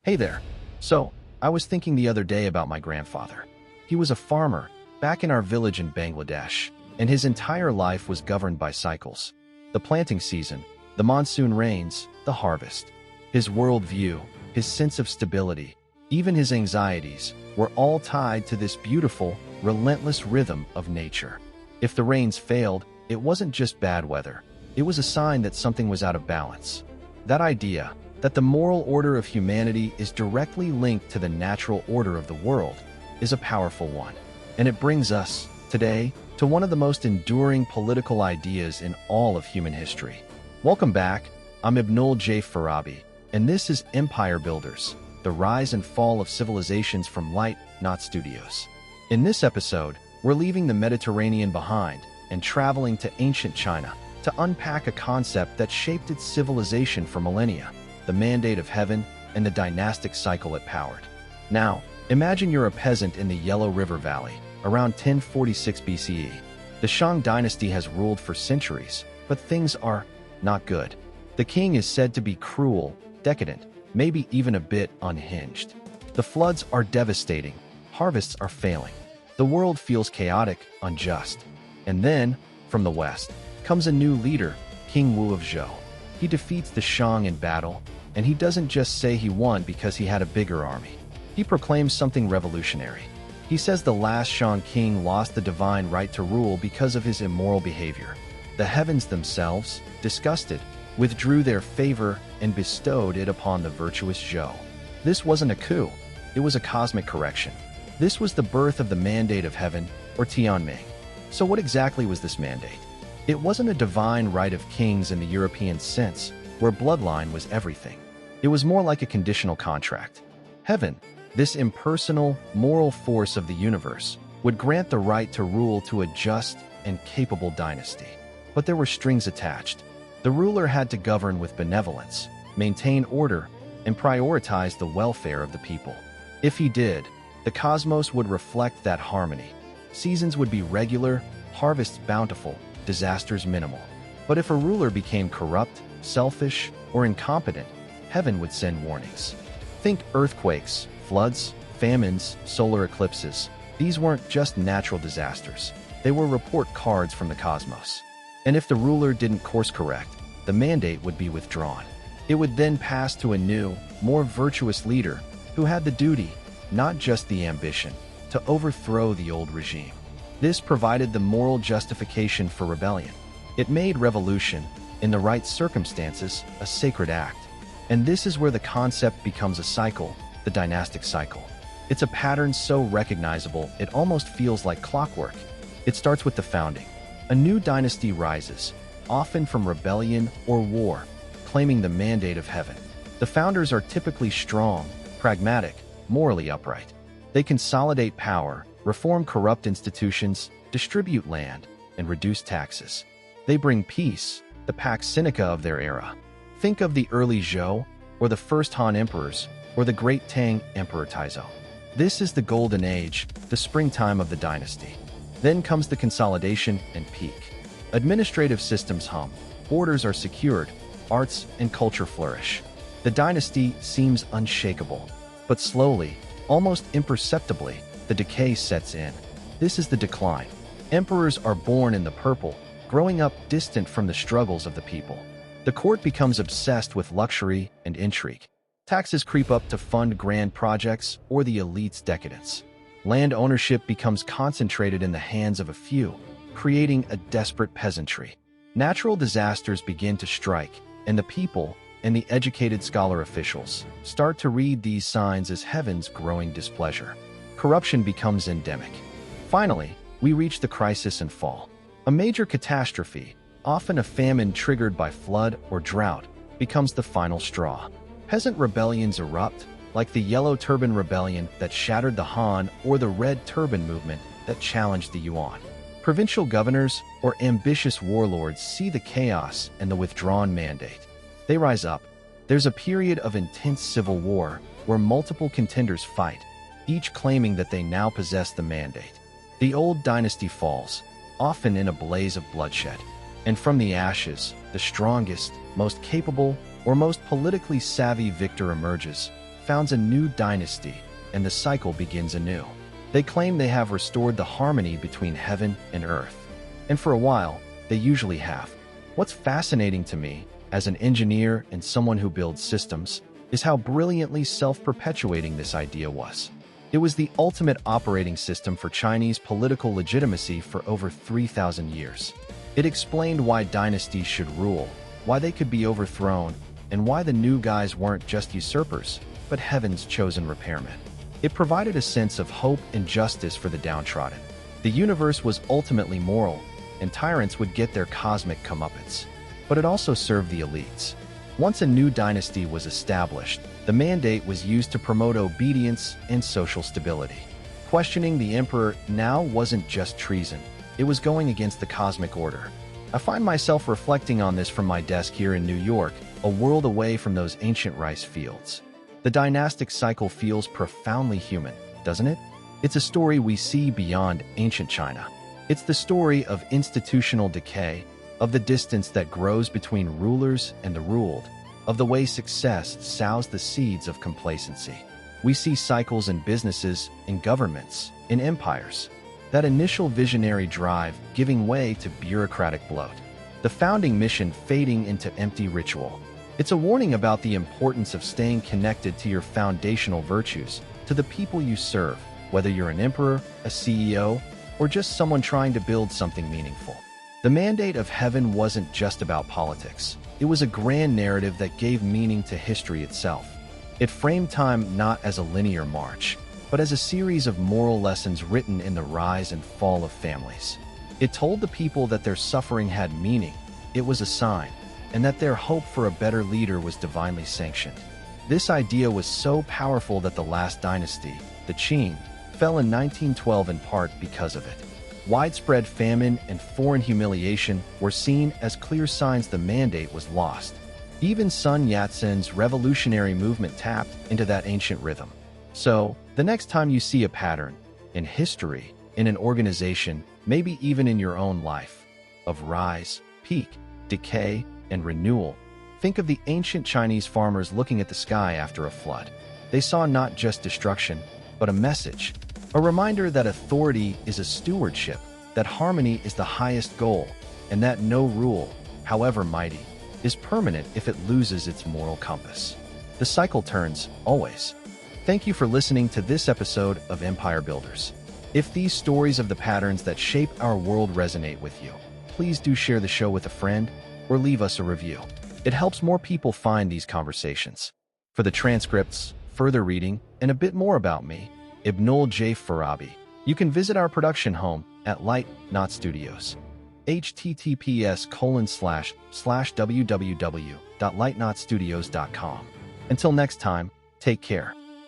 Hey there. So, I was thinking the other day about my grandfather. He was a farmer back in our village in Bangladesh, and his entire life was governed by cycles. The planting season, the monsoon rains, the harvest. His worldview, his sense of stability, even his anxieties, were all tied to this beautiful, relentless rhythm of nature. If the rains failed, it wasn't just bad weather. It was a sign that something was out of balance. That idea, that the moral order of humanity is directly linked to the natural order of the world, is a powerful one. And it brings us, today, to one of the most enduring political ideas in all of human history. Welcome back. I'm Ibnul J. Farabi, and this is Empire Builders, the rise and fall of civilizations from light, not studios. In this episode, we're leaving the Mediterranean behind and traveling to ancient China to unpack a concept that shaped its civilization for millennia: the mandate of heaven and the dynastic cycle it powered. Now, imagine you're a peasant in the Yellow River Valley, around 1046 BCE. The Shang dynasty has ruled for centuries, but things are not good. The king is said to be cruel, decadent, maybe even a bit unhinged. The floods are devastating, harvests are failing. The world feels chaotic, unjust. And then, from the west, comes a new leader, King Wu of Zhou. He defeats the Shang in battle, and he doesn't just say he won because he had a bigger army. He proclaims something revolutionary. He says the last Shang king lost the divine right to rule because of his immoral behavior. The heavens themselves, disgusted, withdrew their favor and bestowed it upon the virtuous Zhou. This wasn't a coup, it was a cosmic correction. This was the birth of the mandate of heaven, or Tianming. So what exactly was this mandate? It wasn't a divine right of kings in the European sense, where bloodline was everything. It was more like a conditional contract. Heaven, this impersonal, moral force of the universe, would grant the right to rule to a just and capable dynasty. But there were strings attached. The ruler had to govern with benevolence, maintain order, and prioritize the welfare of the people. If he did, the cosmos would reflect that harmony. Seasons would be regular, harvests bountiful, disasters minimal. But if a ruler became corrupt, selfish, or incompetent, heaven would send warnings. Think earthquakes, floods, famines, solar eclipses. These weren't just natural disasters. They were report cards from the cosmos. And if the ruler didn't course correct, the mandate would be withdrawn. It would then pass to a new, more virtuous leader who had the duty, not just the ambition, to overthrow the old regime. This provided the moral justification for rebellion. It made revolution, in the right circumstances, a sacred act. And this is where the concept becomes a cycle, the dynastic cycle. It's a pattern so recognizable it almost feels like clockwork. It starts with the founding. A new dynasty rises, often from rebellion or war, claiming the mandate of heaven. The founders are typically strong, pragmatic, morally upright. They consolidate power, reform corrupt institutions, distribute land, and reduce taxes. They bring peace, the Pax Sinica of their era. Think of the early Zhou, or the first Han emperors, or the great Tang Emperor Taizo. This is the golden age, the springtime of the dynasty. Then comes the consolidation and peak. Administrative systems hum, borders are secured, arts and culture flourish. The dynasty seems unshakable. But slowly, almost imperceptibly, the decay sets in. This is the decline. Emperors are born in the purple, growing up distant from the struggles of the people. The court becomes obsessed with luxury and intrigue. Taxes creep up to fund grand projects or the elite's decadence. Land ownership becomes concentrated in the hands of a few, creating a desperate peasantry. Natural disasters begin to strike, and the people, and the educated scholar officials, start to read these signs as heaven's growing displeasure. Corruption becomes endemic. Finally, we reach the crisis and fall. A major catastrophe, often a famine triggered by flood or drought, becomes the final straw. Peasant rebellions erupt, like the Yellow Turban Rebellion that shattered the Han or the Red Turban Movement that challenged the Yuan. Provincial governors or ambitious warlords see the chaos and the withdrawn mandate. They rise up. There's a period of intense civil war where multiple contenders fight, each claiming that they now possess the mandate. The old dynasty falls, often in a blaze of bloodshed. And from the ashes, the strongest, most capable, or most politically savvy victor emerges, founds a new dynasty, and the cycle begins anew. They claim they have restored the harmony between heaven and earth. And for a while, they usually have. What's fascinating to me, as an engineer and someone who builds systems, is how brilliantly self-perpetuating this idea was. It was the ultimate operating system for Chinese political legitimacy for over 3,000 years. It explained why dynasties should rule, why they could be overthrown, and why the new guys weren't just usurpers, but heaven's chosen repairmen. It provided a sense of hope and justice for the downtrodden. The universe was ultimately moral, and tyrants would get their cosmic comeuppance. But it also served the elites. Once a new dynasty was established, the mandate was used to promote obedience and social stability. Questioning the emperor now wasn't just treason, it was going against the cosmic order. I find myself reflecting on this from my desk here in New York, a world away from those ancient rice fields. The dynastic cycle feels profoundly human, doesn't it? It's a story we see beyond ancient China. It's the story of institutional decay, of the distance that grows between rulers and the ruled, of the way success sows the seeds of complacency. We see cycles in businesses, in governments, in empires. That initial visionary drive giving way to bureaucratic bloat. The founding mission fading into empty ritual. It's a warning about the importance of staying connected to your foundational virtues, to the people you serve, whether you're an emperor, a CEO, or just someone trying to build something meaningful. The mandate of heaven wasn't just about politics. It was a grand narrative that gave meaning to history itself. It framed time not as a linear march, but as a series of moral lessons written in the rise and fall of families. It told the people that their suffering had meaning, it was a sign, and that their hope for a better leader was divinely sanctioned. This idea was so powerful that the last dynasty, the Qing, fell in 1912 in part because of it. Widespread famine and foreign humiliation were seen as clear signs the mandate was lost. Even Sun Yat-sen's revolutionary movement tapped into that ancient rhythm. So, the next time you see a pattern, in history, in an organization, maybe even in your own life, of rise, peak, decay, and renewal, think of the ancient Chinese farmers looking at the sky after a flood. They saw not just destruction, but a message, a reminder that authority is a stewardship, that harmony is the highest goal, and that no rule, however mighty, is permanent if it loses its moral compass. The cycle turns, always. Thank you for listening to this episode of Empire Builders. If these stories of the patterns that shape our world resonate with you, please do share the show with a friend or leave us a review. It helps more people find these conversations. For the transcripts, further reading, and a bit more about me, Ibnul J. Farabi, you can visit our production home at Light Not Studios. https://www.lightnotstudios.com. Until next time, take care.